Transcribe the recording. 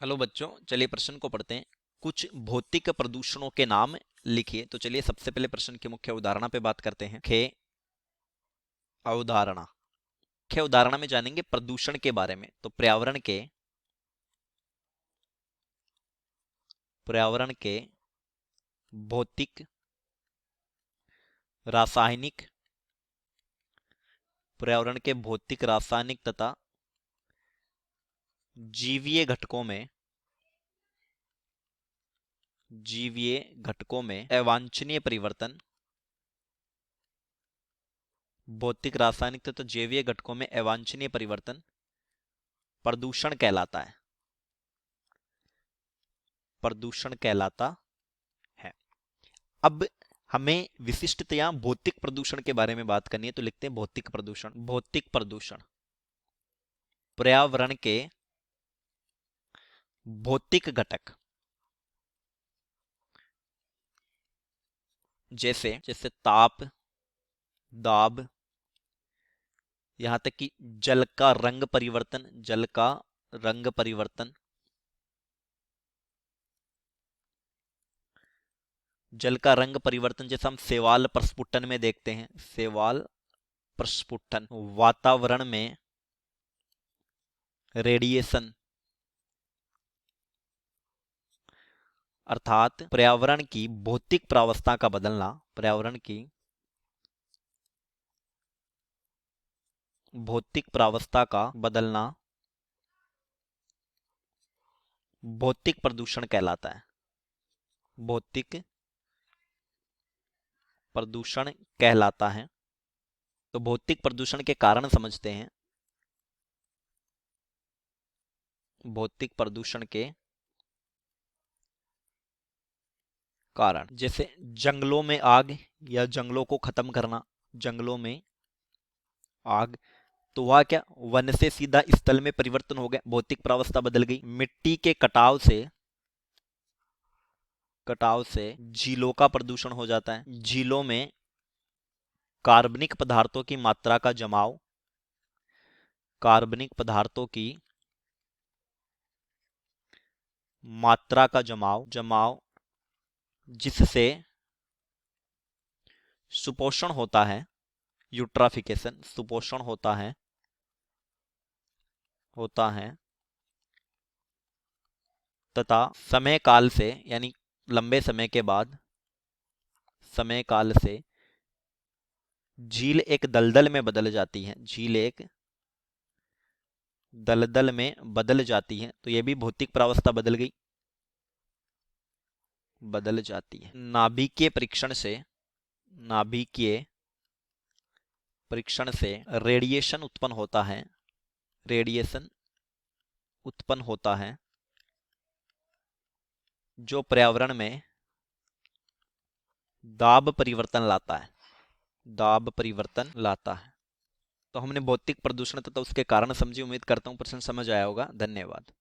Hello बच्चों, चलिए प्रश्न को पढ़ते हैं। कुछ भौतिक प्रदूषणों के नाम लिखिए। तो चलिए सबसे पहले प्रश्न की मुख्य उदाहरणा पे बात करते हैं। मुख्य अवधारणा। मुख्य उदाहरणा में जानेंगे प्रदूषण के बारे में। तो पर्यावरण के भौतिक, रासायनिक, पर्यावरण के भौतिक, रासायनिक तथा जीवीय घटकों में अवांछनीय परिवर्तन, भौतिक, रासायनिक तथा जैवीय घटकों में अवांछनीय परिवर्तन प्रदूषण कहलाता है। प्रदूषण कहलाता है। अब हमें विशिष्टतया भौतिक प्रदूषण के बारे में बात करनी है, तो लिखते हैं भौतिक प्रदूषण। भौतिक प्रदूषण पर्यावरण के भौतिक घटक, जैसे जैसे ताप, दाब, यहां तक कि जल का रंग परिवर्तन, जल का रंग परिवर्तन, जल का रंग परिवर्तन जैसा हम शैवाल प्रस्फुटन में देखते हैं। शैवाल प्रस्फुटन, वातावरण में रेडिएशन, अर्थात पर्यावरण की भौतिक प्रावस्था का बदलना, पर्यावरण की भौतिक प्रावस्था का बदलना भौतिक प्रदूषण कहलाता है। भौतिक प्रदूषण कहलाता है। तो भौतिक प्रदूषण के कारण समझते हैं। भौतिक प्रदूषण के कारण, जैसे जंगलों में आग या जंगलों को खत्म करना। जंगलों में आग, तो वह क्या, वन से सीधा स्थल में परिवर्तन हो गया, भौतिक प्रावस्था बदल गई। मिट्टी के कटाव से झीलों का प्रदूषण हो जाता है। झीलों में कार्बनिक पदार्थों की मात्रा का जमाव, कार्बनिक पदार्थों की मात्रा का जमाव जिससे सुपोषण होता है, यूट्राफिकेशन, सुपोषण होता है तथा समय काल से, यानी लंबे समय के बाद, समय काल से झील एक दलदल में बदल जाती है। झील एक दलदल में बदल जाती है। तो यह भी भौतिक प्रावस्था बदल जाती है। नाभिकीय परीक्षण से रेडिएशन उत्पन्न होता है। रेडिएशन उत्पन्न होता है जो पर्यावरण में दाब परिवर्तन लाता है। तो हमने भौतिक प्रदूषण तथा उसके कारण समझे। उम्मीद करता हूं प्रश्न समझ आया होगा। धन्यवाद।